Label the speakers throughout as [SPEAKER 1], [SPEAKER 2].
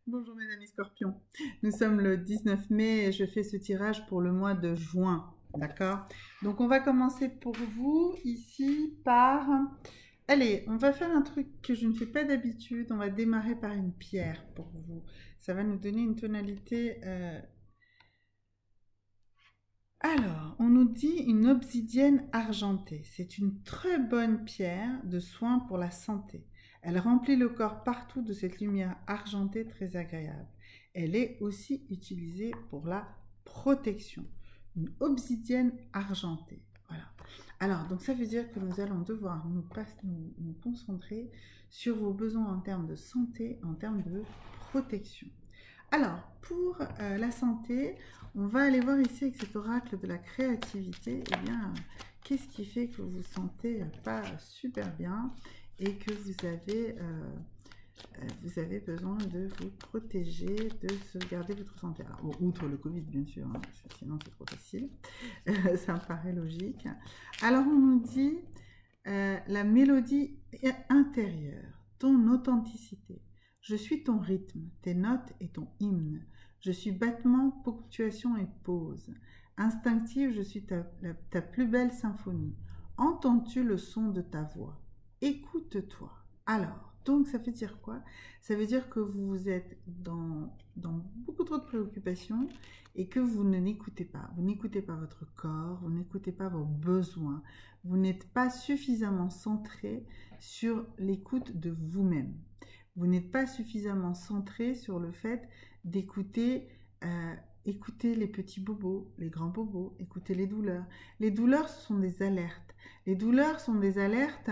[SPEAKER 1] Bonjour mes amis scorpions, nous sommes le 19 mai et je fais ce tirage pour le mois de juin, d'accord? Donc on va commencer pour vous ici par... Allez, on va faire un truc que je ne fais pas d'habitude, on va démarrer par une pierre pour vous. Ça va nous donner une tonalité... Alors, on nous dit une obsidienne argentée. C'est une très bonne pierre de soin pour la santé. Elle remplit le corps partout de cette lumière argentée très agréable. Elle est aussi utilisée pour la protection. Une obsidienne argentée. Voilà. Alors, donc ça veut dire que nous allons devoir nous concentrer sur vos besoins en termes de santé, en termes de protection. Alors, pour la santé, on va aller voir ici avec cet oracle de la créativité. Eh bien, qu'est-ce qui fait que vous vous sentez pas super bien et que vous avez besoin de vous protéger, de sauvegarder votre santé. Alors, outre le Covid, bien sûr, hein, sinon c'est trop facile. Ça me paraît logique. Alors, on nous dit la mélodie intérieure, ton authenticité. Je suis ton rythme, tes notes et ton hymne. Je suis battement, ponctuation et pause. Instinctive, je suis ta plus belle symphonie. Entends-tu le son de ta voix? Écoute-toi. Alors, donc ça veut dire quoi? Ça veut dire que vous êtes dans beaucoup trop de préoccupations et que vous ne n'écoutez pas. Vous n'écoutez pas votre corps, vous n'écoutez pas vos besoins. Vous n'êtes pas suffisamment centré sur l'écoute de vous-même. Vous n'êtes pas suffisamment centré sur le fait d'écouter écouter les petits bobos, les grands bobos, écouter les douleurs. Les douleurs, ce sont des alertes. Les douleurs sont des alertes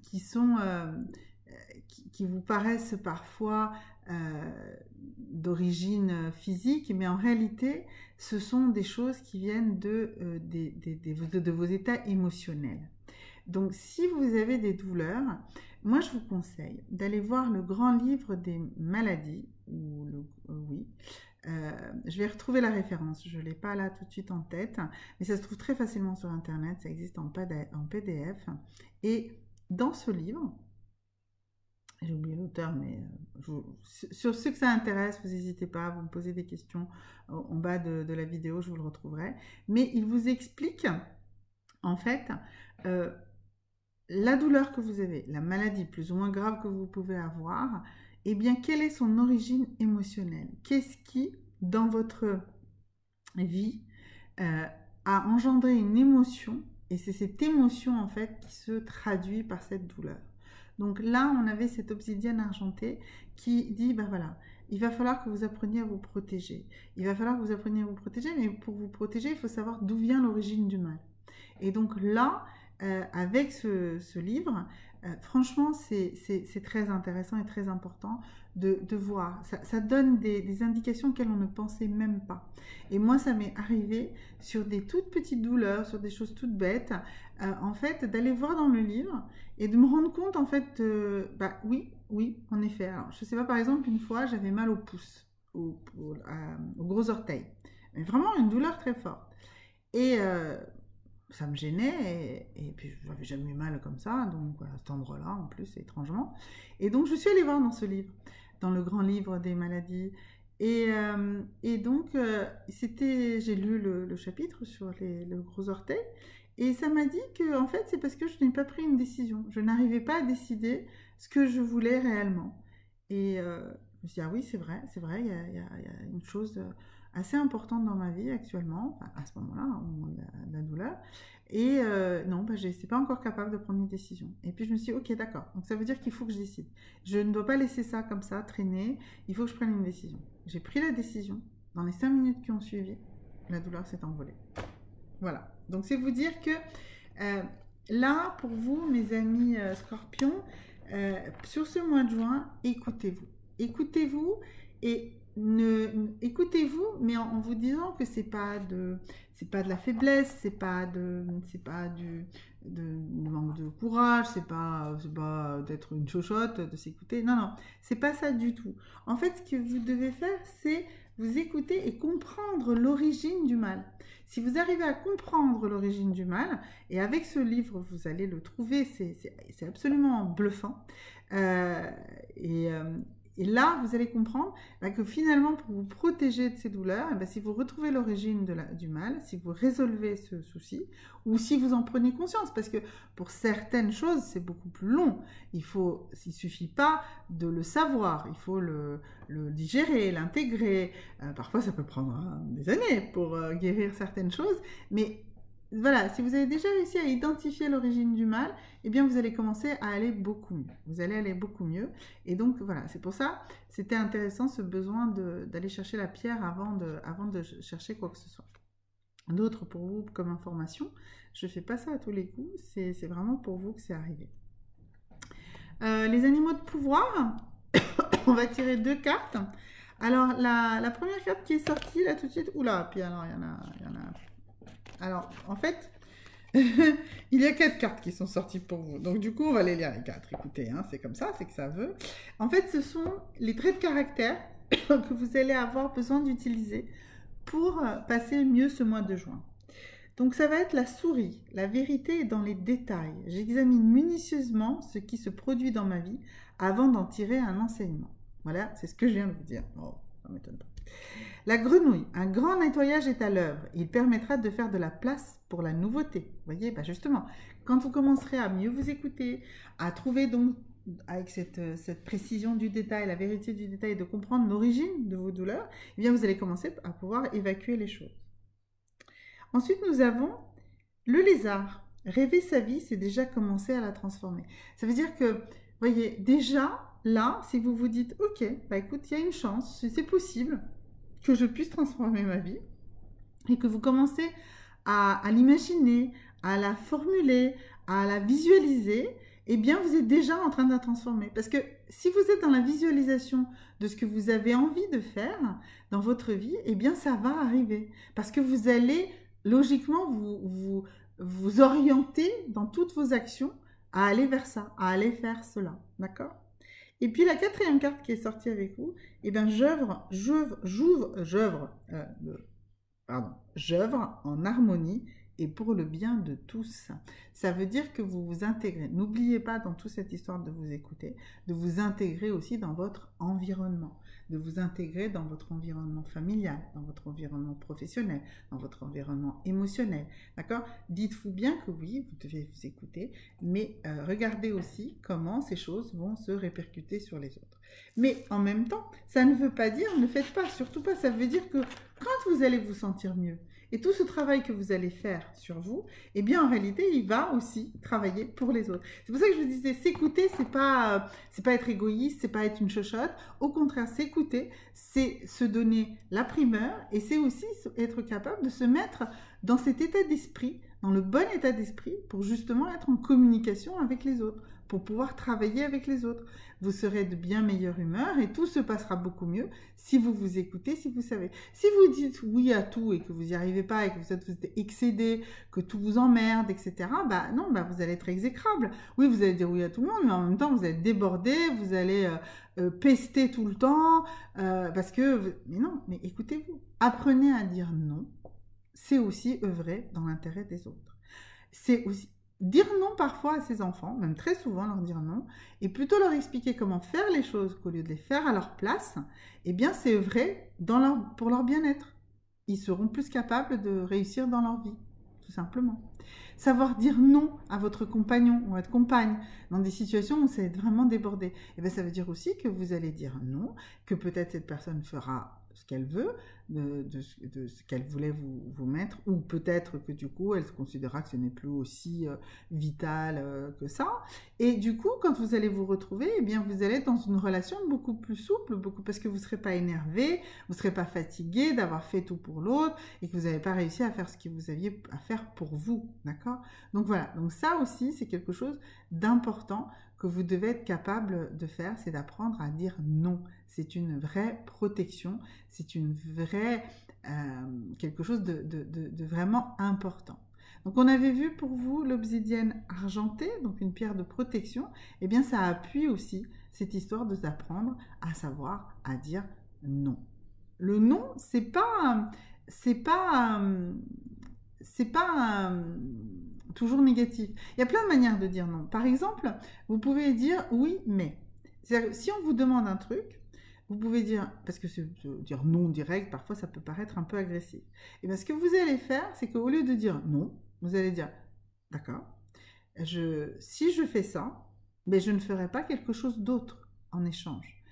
[SPEAKER 1] qui vous paraissent parfois d'origine physique, mais en réalité, ce sont des choses qui viennent de vos états émotionnels. Donc, si vous avez des douleurs, moi, je vous conseille d'aller voir le grand livre des maladies, je vais retrouver la référence, je ne l'ai pas là tout de suite en tête, mais ça se trouve très facilement sur Internet, ça existe en PDF. Et dans ce livre, j'ai oublié l'auteur, mais sur ceux que ça intéresse, vous n'hésitez pas, vous me posez des questions en bas de la vidéo, je vous le retrouverai. Mais il vous explique, en fait, la douleur que vous avez, la maladie plus ou moins grave que vous pouvez avoir, eh bien, quelle est son origine émotionnelle? Qu'est-ce qui, dans votre vie, a engendré une émotion? Et c'est cette émotion, en fait, qui se traduit par cette douleur. Donc là, on avait cette obsidienne argentée qui dit, ben voilà, il va falloir que vous appreniez à vous protéger. Il va falloir que vous appreniez à vous protéger, mais pour vous protéger, il faut savoir d'où vient l'origine du mal. Et donc là, avec ce livre, franchement, c'est très intéressant et très important de voir. Ça donne des indications auxquelles on ne pensait même pas. Et moi, ça m'est arrivé sur des toutes petites douleurs, sur des choses toutes bêtes, en fait, d'aller voir dans le livre et de me rendre compte, en fait, bah oui, en effet. Alors, je sais pas, par exemple, une fois, j'avais mal au pouce, au gros orteil. Mais vraiment une douleur très forte. Et ça me gênait et puis je n'avais jamais eu mal comme ça, donc à cet endroit-là en plus, étrangement. Et donc je suis allée voir dans ce livre, dans le grand livre des maladies. Et donc j'ai lu le chapitre sur le gros orteil et ça m'a dit que en fait c'est parce que je n'ai pas pris une décision. Je n'arrivais pas à décider ce que je voulais réellement. Et je me suis dit, ah oui, c'est vrai, il y a une chose assez importante dans ma vie actuellement, enfin, à ce moment-là, au moment de la douleur. Et non, bah, je n'étais pas encore capable de prendre une décision. Et puis je me suis dit, ok, d'accord, donc ça veut dire qu'il faut que je décide. Je ne dois pas laisser ça comme ça traîner, il faut que je prenne une décision. J'ai pris la décision, dans les 5 minutes qui ont suivi, la douleur s'est envolée. Voilà, donc c'est vous dire que là, pour vous, mes amis scorpions, sur ce mois de juin, écoutez-vous. Écoutez-vous et écoutez-vous, mais en vous disant que c'est pas de la faiblesse, c'est pas du manque de courage, c'est pas d'être une chochotte, de s'écouter. Non, non, c'est pas ça du tout. En fait, ce que vous devez faire, c'est vous écouter et comprendre l'origine du mal. Si vous arrivez à comprendre l'origine du mal, et avec ce livre, vous allez le trouver, c'est absolument bluffant. Et Et là, vous allez comprendre que finalement, pour vous protéger de ces douleurs, si vous retrouvez l'origine du mal, si vous résolvez ce souci, ou si vous en prenez conscience, parce que pour certaines choses, c'est beaucoup plus long. Il suffit pas de le savoir, il faut le digérer, l'intégrer. Parfois, ça peut prendre des années pour guérir certaines choses, mais voilà, si vous avez déjà réussi à identifier l'origine du mal, eh bien vous allez commencer à aller beaucoup mieux. Vous allez aller beaucoup mieux. Et donc voilà, c'est pour ça, c'était intéressant ce besoin d'aller chercher la pierre avant de chercher quoi que ce soit. D'autres pour vous comme information, je ne fais pas ça à tous les coups, c'est vraiment pour vous que c'est arrivé. Les animaux de pouvoir, on va tirer 2 cartes. Alors la première carte qui est sortie là tout de suite, oula, puis alors il y en a. Alors, en fait, il y a 4 cartes qui sont sorties pour vous. Donc, du coup, on va les lire les 4. Écoutez, hein, c'est comme ça, c'est que ça veut. En fait, ce sont les traits de caractère que vous allez avoir besoin d'utiliser pour passer mieux ce mois de juin. Donc, ça va être la souris. La vérité est dans les détails. J'examine minutieusement ce qui se produit dans ma vie avant d'en tirer un enseignement. Voilà, c'est ce que je viens de vous dire. Oh, ça ne m'étonne pas. La grenouille, un grand nettoyage est à l'œuvre. Il permettra de faire de la place pour la nouveauté. Vous voyez, justement, quand vous commencerez à mieux vous écouter, à trouver donc, avec cette précision du détail, la vérité du détail, de comprendre l'origine de vos douleurs, eh bien vous allez commencer à pouvoir évacuer les choses. Ensuite, nous avons le lézard. Rêver sa vie, c'est déjà commencer à la transformer. Ça veut dire que, vous voyez, déjà, là, si vous vous dites, ok, écoute, il y a une chance, c'est possible que je puisse transformer ma vie, et que vous commencez à l'imaginer, à la formuler, à la visualiser, eh bien vous êtes déjà en train de la transformer. Parce que si vous êtes dans la visualisation de ce que vous avez envie de faire dans votre vie, eh bien ça va arriver. Parce que vous allez logiquement vous orienter dans toutes vos actions à aller vers ça, à aller faire cela. D'accord ? Et puis la 4e carte qui est sortie avec vous, eh bien j'œuvre en harmonie et pour le bien de tous. Ça veut dire que vous vous intégrez. N'oubliez pas dans toute cette histoire de vous écouter, de vous intégrer aussi dans votre environnement, de vous intégrer dans votre environnement familial, dans votre environnement professionnel, dans votre environnement émotionnel. D'accord ? Dites-vous bien que oui, vous devez vous écouter, mais regardez aussi comment ces choses vont se répercuter sur les autres. Mais en même temps, ça ne veut pas dire, ne faites pas, surtout pas, ça veut dire que quand vous allez vous sentir mieux, et tout ce travail que vous allez faire sur vous, eh bien en réalité, il va aussi travailler pour les autres. C'est pour ça que je vous disais, s'écouter, c'est pas être égoïste, c'est pas être une chochotte. Au contraire, s'écouter, c'est se donner la primeur et c'est aussi être capable de se mettre dans cet état d'esprit, dans le bon état d'esprit pour justement être en communication avec les autres, pour pouvoir travailler avec les autres. Vous serez de bien meilleure humeur et tout se passera beaucoup mieux si vous vous écoutez, si vous savez. Si vous dites oui à tout et que vous n'y arrivez pas et que vous êtes excédé, que tout vous emmerde, etc., vous allez être exécrable. Oui, vous allez dire oui à tout le monde, mais en même temps, vous allez déborder, vous allez pester tout le temps, parce que... Mais non, mais écoutez-vous. Apprenez à dire non. C'est aussi œuvrer dans l'intérêt des autres. C'est aussi... Dire non parfois à ses enfants, même très souvent leur dire non, et plutôt leur expliquer comment faire les choses qu'au lieu de les faire à leur place, eh bien c'est œuvrer pour leur bien-être. Ils seront plus capables de réussir dans leur vie, tout simplement. Savoir dire non à votre compagnon ou à votre compagne dans des situations où ça va être vraiment débordé, eh bien ça veut dire aussi que vous allez dire non, que peut-être cette personne fera ce qu'elle veut, de ce qu'elle voulait vous mettre, ou peut-être que du coup elle considérera que ce n'est plus aussi vital que ça, et du coup quand vous allez vous retrouver, eh bien vous allez être dans une relation beaucoup plus souple, parce que vous ne serez pas énervé, vous ne serez pas fatigué d'avoir fait tout pour l'autre, et que vous n'avez pas réussi à faire ce que vous aviez à faire pour vous, d'accord ? Donc voilà, donc ça aussi c'est quelque chose d'important que vous devez être capable de faire, c'est d'apprendre à dire non. C'est une vraie protection, c'est une vraie quelque chose de vraiment important. Donc on avait vu pour vous l'obsidienne argentée, donc une pierre de protection, et bien ça appuie aussi cette histoire de s'apprendre à savoir à dire non. Le non, c'est pas toujours négatif. Il y a plein de manières de dire non. Par exemple, vous pouvez dire oui, mais. C'est-à-dire, si on vous demande un truc, vous pouvez dire, parce que dire non direct, parfois ça peut paraître un peu agressif. Et bien ce que vous allez faire, c'est qu'au lieu de dire non, vous allez dire, d'accord, si je fais ça, mais je ne ferai pas quelque chose d'autre en échange.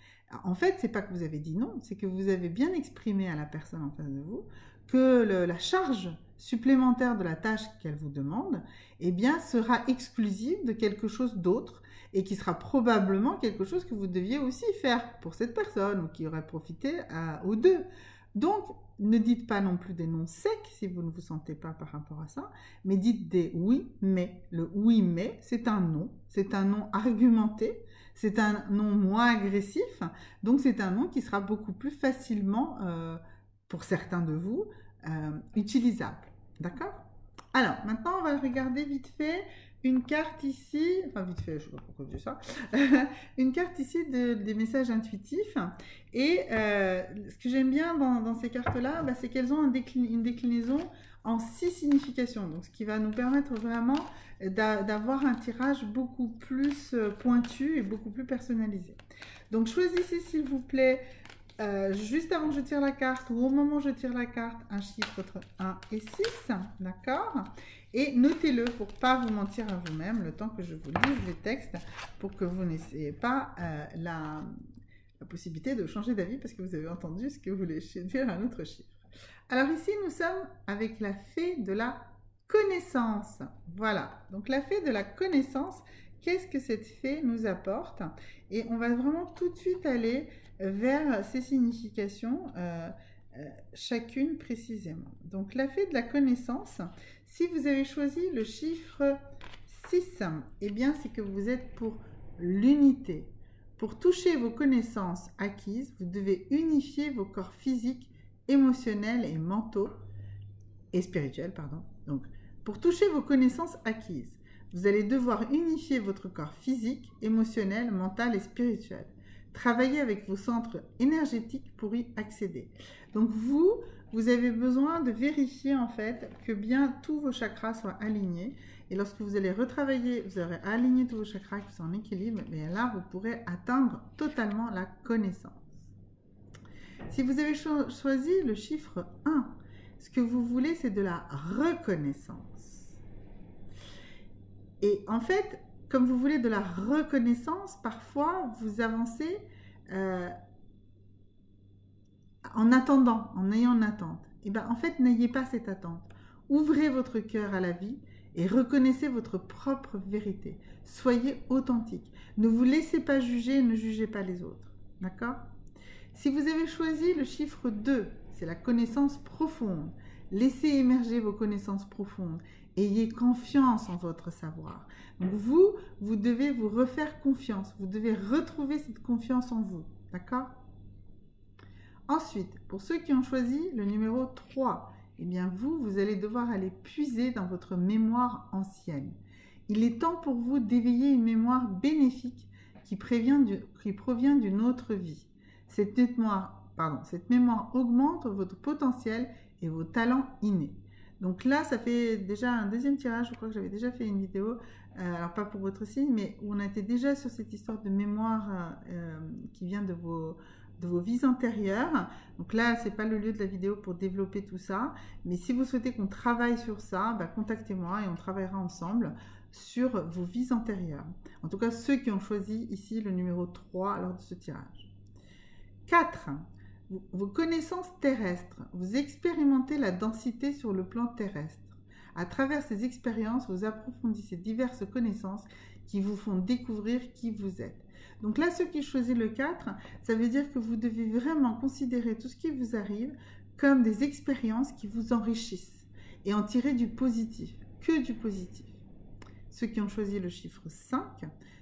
[SPEAKER 1] En fait, c'est pas que vous avez dit non, c'est que vous avez bien exprimé à la personne en face de vous que la charge supplémentaire de la tâche qu'elle vous demande, eh bien, sera exclusive de quelque chose d'autre et qui sera probablement quelque chose que vous deviez aussi faire pour cette personne ou qui aurait profité aux deux. Donc, ne dites pas non plus des noms secs si vous ne vous sentez pas par rapport à ça, mais dites des oui, mais. Le oui, mais, c'est un non argumenté, c'est un non moins agressif, donc c'est un non qui sera beaucoup plus facilement, pour certains de vous, utilisable. D'accord? Alors, maintenant, on va regarder vite fait une carte ici, enfin vite fait, je ne sais pas pourquoi je dis ça, une carte ici des messages intuitifs. Et ce que j'aime bien dans ces cartes-là, bah, c'est qu'elles ont une déclinaison en 6 significations. Donc, ce qui va nous permettre vraiment d'avoir un tirage beaucoup plus pointu et beaucoup plus personnalisé. Donc, choisissez s'il vous plaît, juste avant que je tire la carte ou au moment où je tire la carte, un chiffre entre 1 et 6, d'accord? Et notez-le pour ne pas vous mentir à vous-même le temps que je vous lise les textes pour que vous n'ayez pas la possibilité de changer d'avis parce que vous avez entendu ce que vous voulez dire un autre chiffre. Alors ici, nous sommes avec la fée de la connaissance. Voilà, donc la fée de la connaissance, qu'est-ce que cette fée nous apporte? Et on va vraiment tout de suite aller vers ces significations, chacune précisément. Donc la fée de la connaissance, si vous avez choisi le chiffre 6, eh bien c'est que vous êtes pour l'unité. Pour toucher vos connaissances acquises, vous devez unifier vos corps physiques, émotionnels et mentaux, et spirituels, pardon. Donc, pour toucher vos connaissances acquises, vous allez devoir unifier votre corps physique, émotionnel, mental et spirituel. Travaillez avec vos centres énergétiques pour y accéder. Donc vous avez besoin de vérifier en fait que bien tous vos chakras soient alignés. Et lorsque vous allez retravailler, vous aurez aligné tous vos chakras qui sont en équilibre, mais là vous pourrez atteindre totalement la connaissance. Si vous avez choisi le chiffre 1, ce que vous voulez c'est de la reconnaissance. Et en fait, comme vous voulez de la reconnaissance, parfois vous avancez en attendant, en ayant une attente. Et bien en fait, n'ayez pas cette attente. Ouvrez votre cœur à la vie et reconnaissez votre propre vérité. Soyez authentique. Ne vous laissez pas juger, ne jugez pas les autres. D'accord? Si vous avez choisi le chiffre 2, c'est la connaissance profonde. Laissez émerger vos connaissances profondes. Ayez confiance en votre savoir. Donc vous devez vous refaire confiance. Vous devez retrouver cette confiance en vous. D'accord? Ensuite, pour ceux qui ont choisi le numéro 3, eh bien vous allez devoir aller puiser dans votre mémoire ancienne. Il est temps pour vous d'éveiller une mémoire bénéfique qui provient d'une autre vie. Cette mémoire augmente votre potentiel et vos talents innés. Donc là, ça fait déjà un deuxième tirage. Je crois que j'avais déjà fait une vidéo, alors pas pour votre signe, mais où on était déjà sur cette histoire de mémoire qui vient de vos vies antérieures. Donc là, ce n'est pas le lieu de la vidéo pour développer tout ça. Mais si vous souhaitez qu'on travaille sur ça, bah, contactez-moi et on travaillera ensemble sur vos vies antérieures. En tout cas, ceux qui ont choisi ici le numéro 3 lors de ce tirage. 4. Vos connaissances terrestres. Vous expérimentez la densité sur le plan terrestre. À travers ces expériences, vous approfondissez diverses connaissances qui vous font découvrir qui vous êtes. Donc là, ceux qui choisissent le 4, ça veut dire que vous devez vraiment considérer tout ce qui vous arrive comme des expériences qui vous enrichissent et en tirer du positif, que du positif. Ceux qui ont choisi le chiffre 5,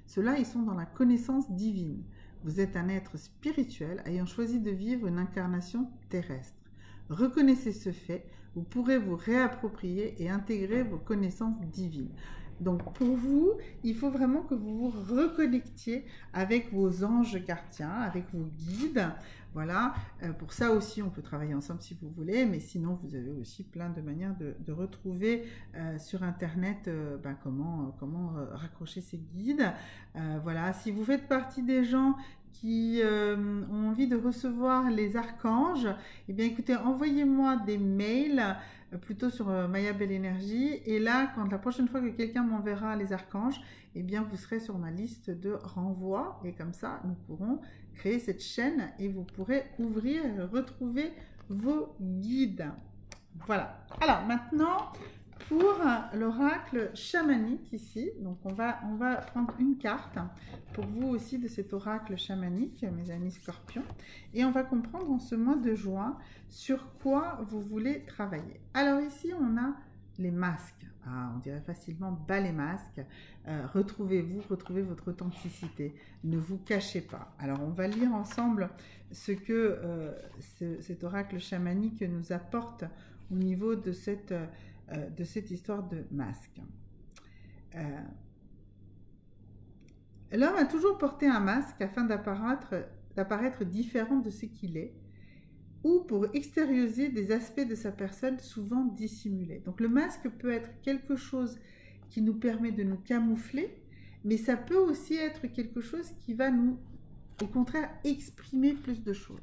[SPEAKER 1] ceux-là, ils sont dans la connaissance divine. Vous êtes un être spirituel ayant choisi de vivre une incarnation terrestre. Reconnaissez ce fait, vous pourrez vous réapproprier et intégrer vos connaissances divines. Donc pour vous, il faut vraiment que vous vous reconnectiez avec vos anges gardiens, avec vos guides. Voilà, pour ça aussi on peut travailler ensemble si vous voulez, mais sinon vous avez aussi plein de manières de retrouver sur internet comment raccrocher ces guides. Voilà, si vous faites partie des gens qui ont envie de recevoir les archanges, eh bien écoutez, envoyez-moi des mails plutôt sur Maya Belle Énergie. Et là, quand la prochaine fois que quelqu'un m'enverra les archanges, eh bien vous serez sur ma liste de renvoi. Et comme ça, nous pourrons créer cette chaîne et vous pourrez ouvrir et retrouver vos guides. Voilà. Alors maintenant, pour l'oracle chamanique ici, donc on va prendre une carte pour vous aussi de cet oracle chamanique, mes amis scorpions, et on va comprendre en ce mois de juin sur quoi vous voulez travailler. Alors ici, on a les masques. Ah, on dirait facilement bas les masques. Retrouvez-vous, retrouvez votre authenticité. Ne vous cachez pas. Alors, on va lire ensemble ce que cet oracle chamanique nous apporte au niveau de cette histoire de masque. L'homme a toujours porté un masque afin d'apparaître différent de ce qu'il est, ou pour extérioriser des aspects de sa personne souvent dissimulés. Donc le masque peut être quelque chose qui nous permet de nous camoufler, mais ça peut aussi être quelque chose qui va nous, au contraire, exprimer plus de choses.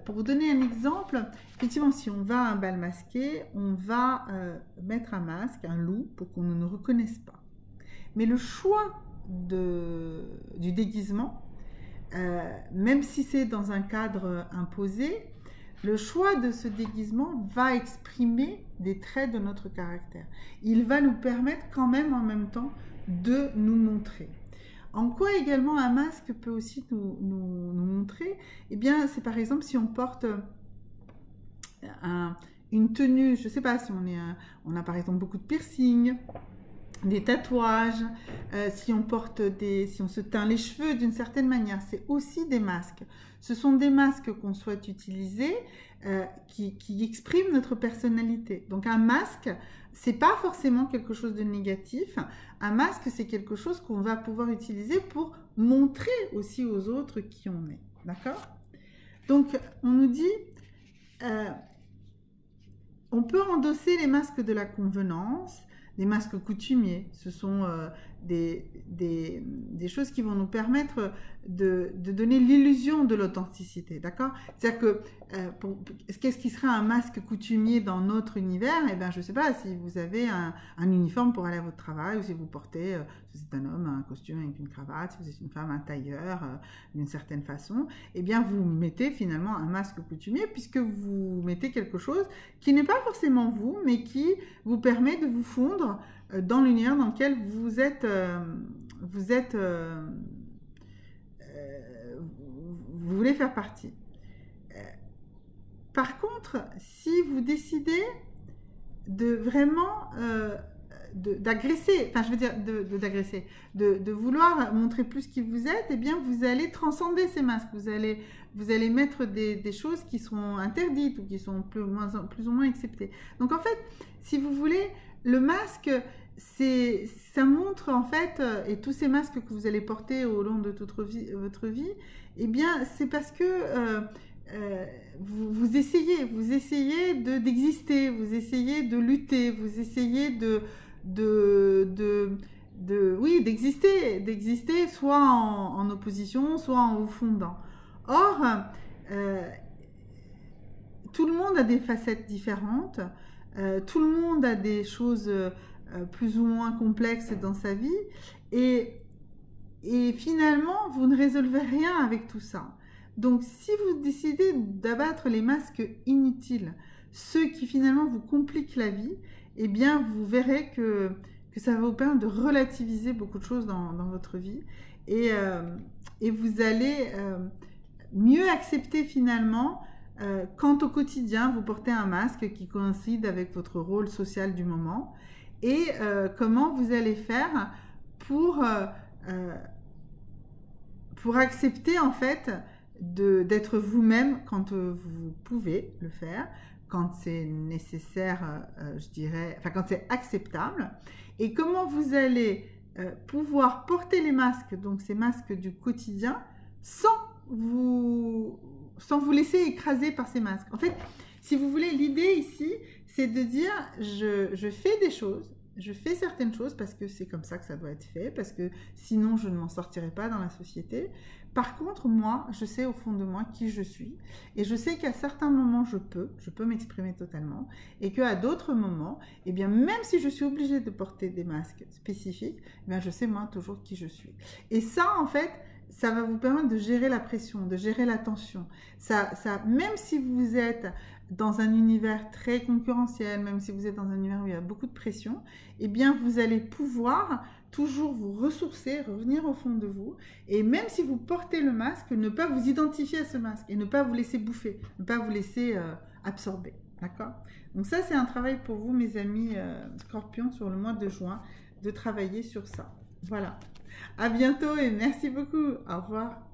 [SPEAKER 1] Pour vous donner un exemple, effectivement, si on va à un bal masqué, on va mettre un masque, un loup, pour qu'on ne nous reconnaisse pas. Mais le choix du déguisement, même si c'est dans un cadre imposé, le choix de ce déguisement va exprimer des traits de notre caractère. Il va nous permettre quand même en même temps de nous montrer. En quoi également un masque peut aussi nous montrer? Eh bien, c'est par exemple si on porte une tenue, je ne sais pas, si on a par exemple beaucoup de piercings, des tatouages, si on se teint les cheveux d'une certaine manière, c'est aussi des masques. Ce sont des masques qu'on souhaite utiliser qui expriment notre personnalité. Donc un masque, c'est pas forcément quelque chose de négatif. Un masque, c'est quelque chose qu'on va pouvoir utiliser pour montrer aussi aux autres qui on est. D'accord? Donc on nous dit, on peut endosser les masques de la convenance, des masques coutumiers. Ce sont des choses qui vont nous permettre de donner l'illusion de l'authenticité, d'accord? C'est-à-dire que, qu'est-ce qui serait un masque coutumier dans notre univers? Eh bien, je ne sais pas, si vous avez un uniforme pour aller à votre travail, ou si vous portez, si vous êtes un homme, un costume avec une cravate, si vous êtes une femme, un tailleur, d'une certaine façon, eh bien, vous mettez finalement un masque coutumier, puisque vous mettez quelque chose qui n'est pas forcément vous, mais qui vous permet de vous fondre dans l'univers dans lequel vous voulez faire partie. Par contre, si vous décidez de vraiment d'agresser, enfin je veux dire d'agresser, de vouloir montrer plus qui vous êtes, eh bien vous allez transcender ces masques, vous allez mettre des choses qui sont interdites ou qui sont plus ou moins acceptées. Donc en fait, si vous voulez, le masque, ça montre en fait, et tous ces masques que vous allez porter au long de toute votre vie, eh bien c'est parce que vous essayez d'exister, vous essayez de lutter, vous essayez d'exister soit en opposition, soit en vous fondant. Or, tout le monde a des facettes différentes, tout le monde a des choses plus ou moins complexes dans sa vie, et finalement, vous ne résolvez rien avec tout ça. Donc, si vous décidez d'abattre les masques inutiles, ceux qui finalement vous compliquent la vie, eh bien, vous verrez que ça va vous permettre de relativiser beaucoup de choses dans votre vie, et vous allez mieux accepter finalement quand au quotidien, vous portez un masque qui coïncide avec votre rôle social du moment, et comment vous allez faire pour accepter en fait d'être vous-même quand vous pouvez le faire, quand c'est nécessaire, je dirais, enfin quand c'est acceptable, et comment vous allez pouvoir porter les masques, donc ces masques du quotidien, sans vous laisser écraser par ces masques. En fait, si vous voulez, l'idée ici, c'est de dire, je fais des choses, Je fais certaines choses parce que c'est comme ça que ça doit être fait, parce que sinon je ne m'en sortirai pas dans la société. Par contre, moi, je sais au fond de moi qui je suis. Et je sais qu'à certains moments, je peux m'exprimer totalement. Et qu'à d'autres moments, eh bien, même si je suis obligée de porter des masques spécifiques, eh bien, je sais moi toujours qui je suis. Et ça, en fait, ça va vous permettre de gérer la pression, de gérer la tension. Même si vous êtes dans un univers très concurrentiel, même si vous êtes dans un univers où il y a beaucoup de pression, eh bien, vous allez pouvoir toujours vous ressourcer, revenir au fond de vous, et même si vous portez le masque, ne pas vous identifier à ce masque, et ne pas vous laisser bouffer, ne pas vous laisser absorber, d'accord? Donc ça, c'est un travail pour vous, mes amis Scorpions, sur le mois de juin, de travailler sur ça. Voilà. À bientôt et merci beaucoup. Au revoir.